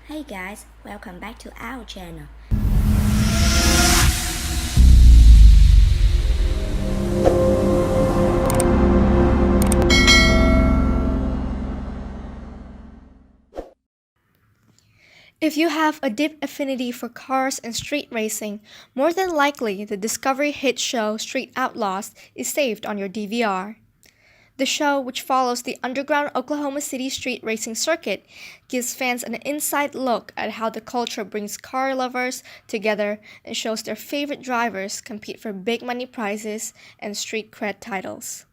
Hey guys, welcome back to our channel. If you have a deep affinity for cars and street racing, more than likely the Discovery hit show Street Outlaws is saved on your DVR. The show, which follows the underground Oklahoma City street racing circuit, gives fans an inside look at how the culture brings car lovers together and shows their favorite drivers compete for big money prizes and street cred titles.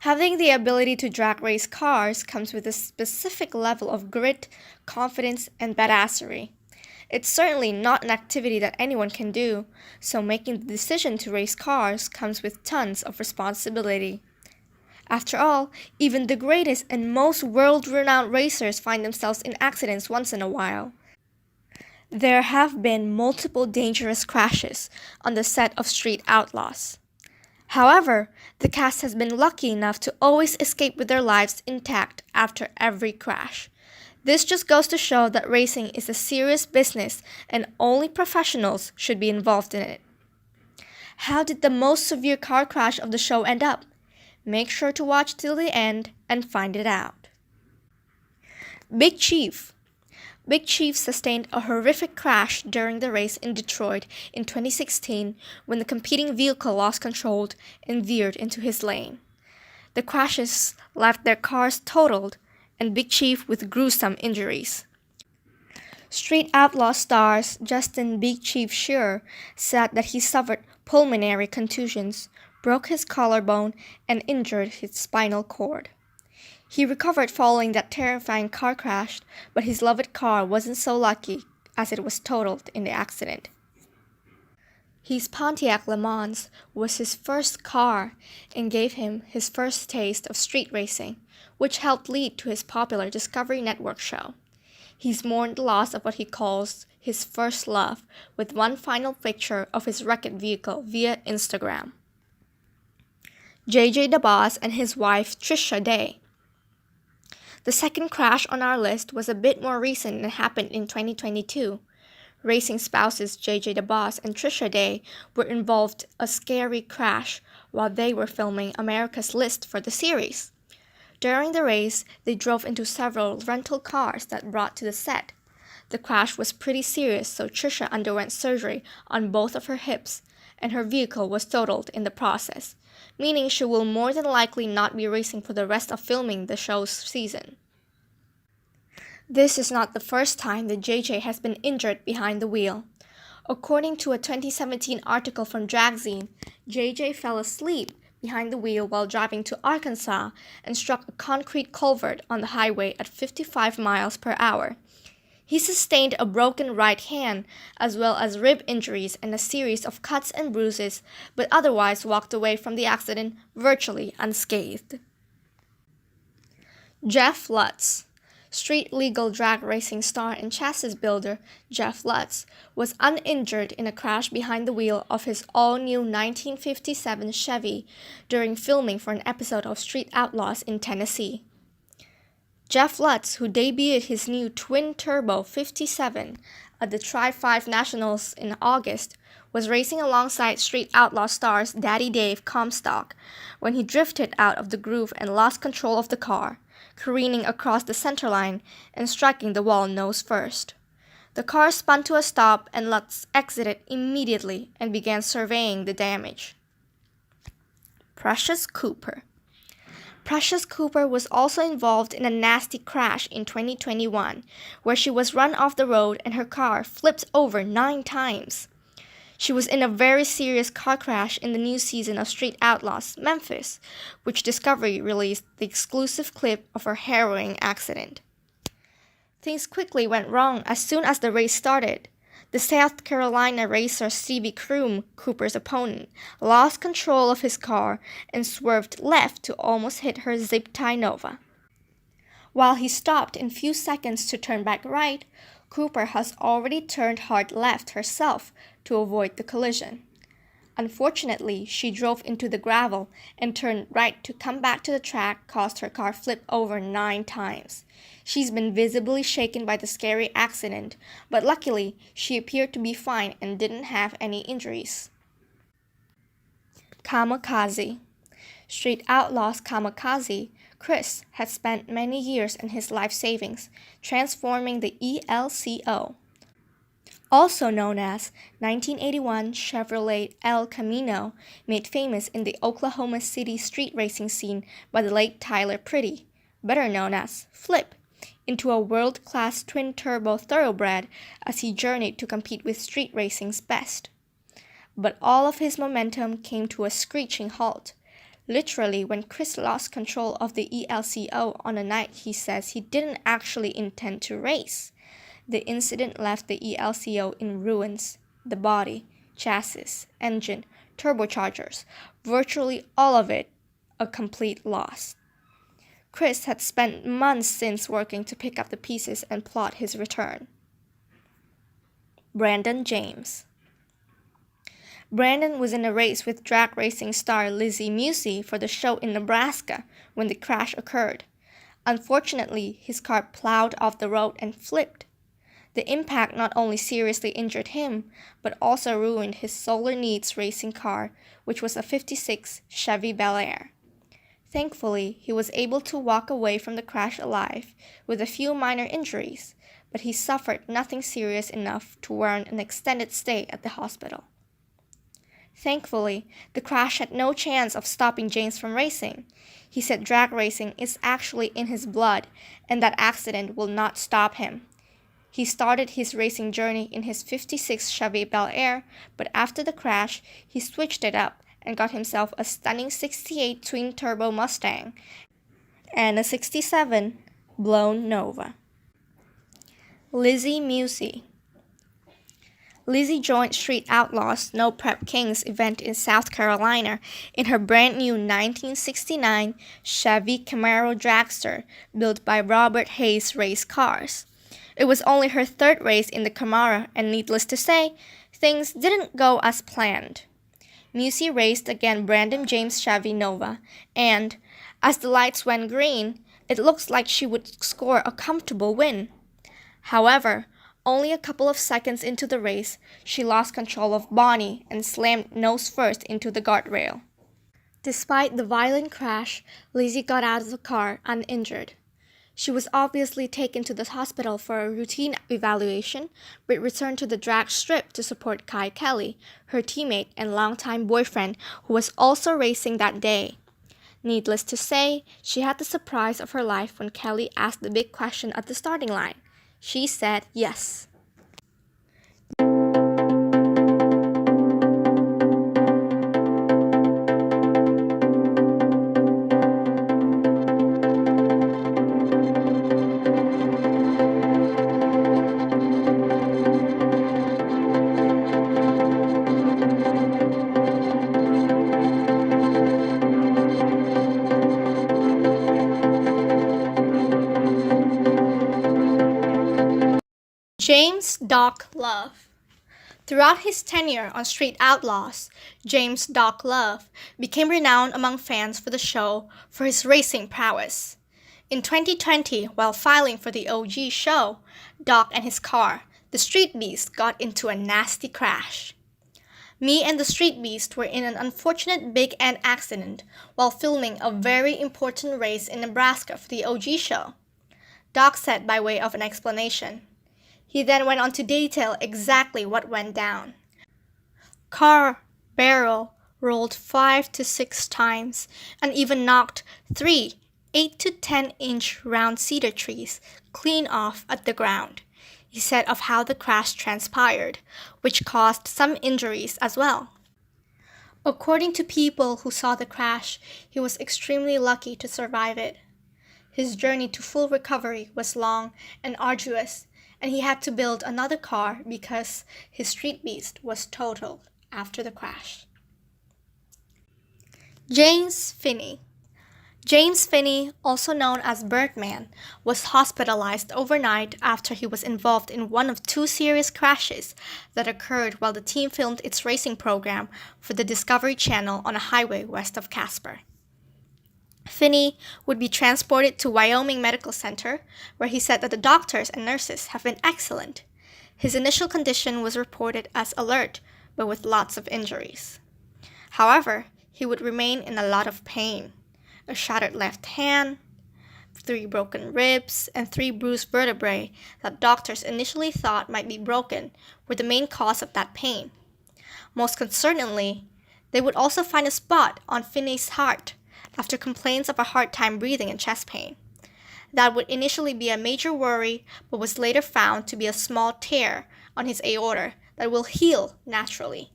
Having the ability to drag race cars comes with a specific level of grit, confidence, and badassery. It's certainly not an activity that anyone can do, so making the decision to race cars comes with tons of responsibility. After all, even the greatest and most world-renowned racers find themselves in accidents once in a while. There have been multiple dangerous crashes on the set of Street Outlaws. However, the cast has been lucky enough to always escape with their lives intact after every crash. This just goes to show that racing is a serious business and only professionals should be involved in it. How did the most severe car crash of the show end up? Make sure to watch till the end and find it out. Big Chief. Big Chief sustained a horrific crash during the race in Detroit in 2016 when the competing vehicle lost control and veered into his lane. The crashes left their cars totaled and Big Chief with gruesome injuries. Street Outlaw stars Justin Big Chief Shearer said that he suffered pulmonary contusions, broke his collarbone, and injured his spinal cord. He recovered following that terrifying car crash, but his loved car wasn't so lucky as it was totaled in the accident. His Pontiac Le Mans was his first car and gave him his first taste of street racing, which helped lead to his popular Discovery Network show. He's mourned the loss of what he calls his first love with one final picture of his wrecked vehicle via Instagram. JJ the Boss and his wife Trisha Day. The second crash on our list was a bit more recent and happened in 2022. Racing spouses JJ the Boss and Trisha Day were involved in a scary crash while they were filming America's List for the series. During the race, they drove into several rental cars that brought to the set. The crash was pretty serious, so Trisha underwent surgery on both of her hips, and her vehicle was totaled in the process, meaning she will more than likely not be racing for the rest of filming the show's season. This is not the first time that JJ has been injured behind the wheel. According to a 2017 article from Dragzine, JJ fell asleep behind the wheel while driving to Arkansas and struck a concrete culvert on the highway at 55 miles per hour. He sustained a broken right hand as well as rib injuries and a series of cuts and bruises, but otherwise walked away from the accident virtually unscathed. Jeff Lutz. Street legal drag racing star and chassis builder Jeff Lutz was uninjured in a crash behind the wheel of his all-new 1957 Chevy during filming for an episode of Street Outlaws in Tennessee. Jeff Lutz, who debuted his new twin-turbo 57 at the Tri-5 Nationals in August, was racing alongside Street Outlaw stars Daddy Dave Comstock when he drifted out of the groove and lost control of the car, careening across the centerline and striking the wall nose first. The car spun to a stop and Lutz exited immediately and began surveying the damage. Precious Cooper. Precious Cooper was also involved in a nasty crash in 2021, where she was run off the road and her car flipped over 9 times. She was in a very serious car crash in the new season of Street Outlaws, Memphis, which Discovery released the exclusive clip of her harrowing accident. Things quickly went wrong as soon as the race started. The South Carolina racer Stevie Kroom, Cooper's opponent, lost control of his car and swerved left to almost hit her zip tie Nova. While he stopped in few seconds to turn back right, Cooper has already turned hard left herself to avoid the collision. Unfortunately, she drove into the gravel and turned right to come back to the track, caused her car flip over 9 times. She's been visibly shaken by the scary accident, but luckily, she appeared to be fine and didn't have any injuries. Kamikaze. Street Outlaws kamikaze, Chris had spent many years in his life savings, transforming the ELCO, also known as 1981 Chevrolet El Camino, made famous in the Oklahoma City street racing scene by the late Tyler Pretty, better known as Flip, into a world-class twin-turbo thoroughbred as he journeyed to compete with street racing's best. But all of his momentum came to a screeching halt. Literally, when Chris lost control of the ELCO on a night he says he didn't actually intend to race. The incident left the ELCO in ruins. The body, chassis, engine, turbochargers, virtually all of it, a complete loss. Chris had spent months since working to pick up the pieces and plot his return. Brandon James. Brandon was in a race with drag racing star Lizzie Musey for the show in Nebraska when the crash occurred. Unfortunately, his car plowed off the road and flipped. The impact not only seriously injured him, but also ruined his Solar Needs racing car, which was a '56 Chevy Bel Air. Thankfully, he was able to walk away from the crash alive with a few minor injuries, but he suffered nothing serious enough to warrant an extended stay at the hospital. Thankfully, the crash had no chance of stopping James from racing. He said drag racing is actually in his blood, and that accident will not stop him. He started his racing journey in his '56 Chevy Bel Air, but after the crash, he switched it up and got himself a stunning '68 twin-turbo Mustang and a '67 blown Nova. Lizzie Musey. Lizzie joined Street Outlaws No Prep Kings event in South Carolina in her brand new 1969 Chevy Camaro dragster built by Robert Hayes Race Cars. It was only her 3rd race in the Camaro, and needless to say, things didn't go as planned. Musey raced against Brandon James' Chevy Nova, and, as the lights went green, it looks like she would score a comfortable win. However, only a couple of seconds into the race, she lost control of Bonnie and slammed nose first into the guardrail. Despite the violent crash, Lizzie got out of the car uninjured. She was obviously taken to the hospital for a routine evaluation, but returned to the drag strip to support Kai Kelly, her teammate and longtime boyfriend, who was also racing that day. Needless to say, she had the surprise of her life when Kelly asked the big question at the starting line. She said yes. James Doc Love. Throughout his tenure on Street Outlaws, James Doc Love became renowned among fans for the show for his racing prowess. In 2020, while filing for the OG show, Doc and his car, the Street Beast, got into a nasty crash. Me and the Street Beast were in an unfortunate big end accident while filming a very important race in Nebraska for the OG show. Doc said by way of an explanation. He then went on to detail exactly what went down. Car barrel rolled 5 to 6 times and even knocked 3 8 to 10-inch round cedar trees clean off at the ground. He said of how the crash transpired, which caused some injuries as well. According to people who saw the crash, he was extremely lucky to survive it. His journey to full recovery was long and arduous, and he had to build another car because his Street Beast was totaled after the crash. James Finney. James Finney, also known as Birdman, was hospitalized overnight after he was involved in one of two serious crashes that occurred while the team filmed its racing program for the Discovery Channel on a highway west of Casper. Finney would be transported to Wyoming Medical Center, where he said that the doctors and nurses have been excellent. His initial condition was reported as alert, but with lots of injuries. However, he would remain in a lot of pain. A shattered left hand, 3 broken ribs, and 3 bruised vertebrae that doctors initially thought might be broken were the main cause of that pain. Most concerningly, they would also find a spot on Finney's heart after complaints of a hard time breathing and chest pain. That would initially be a major worry, but was later found to be a small tear on his aorta that will heal naturally.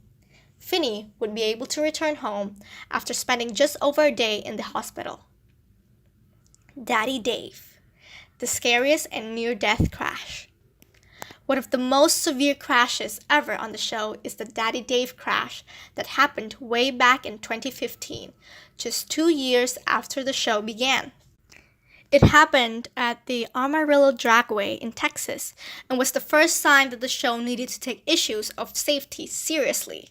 Finney would be able to return home after spending just over a day in the hospital. Daddy Dave, the scariest and near-death crash. One of the most severe crashes ever on the show is the Daddy Dave crash that happened way back in 2015, just 2 years after the show began. It happened at the Amarillo Dragway in Texas and was the first sign that the show needed to take issues of safety seriously.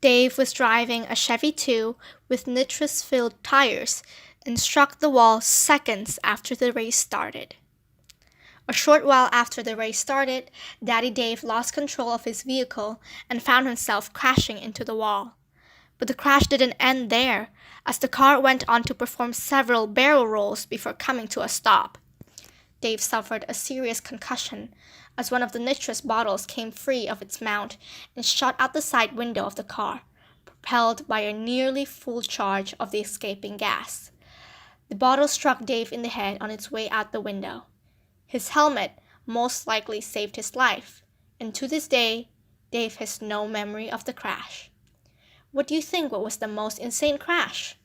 Dave was driving a Chevy 2 with nitrous-filled tires and struck the wall seconds after the race started. A short while after the race started, Daddy Dave lost control of his vehicle and found himself crashing into the wall. But the crash didn't end there, as the car went on to perform several barrel rolls before coming to a stop. Dave suffered a serious concussion, as one of the nitrous bottles came free of its mount and shot out the side window of the car, propelled by a nearly full charge of the escaping gas. The bottle struck Dave in the head on its way out the window. His helmet most likely saved his life, and to this day, Dave has no memory of the crash. What do you think was the most insane crash?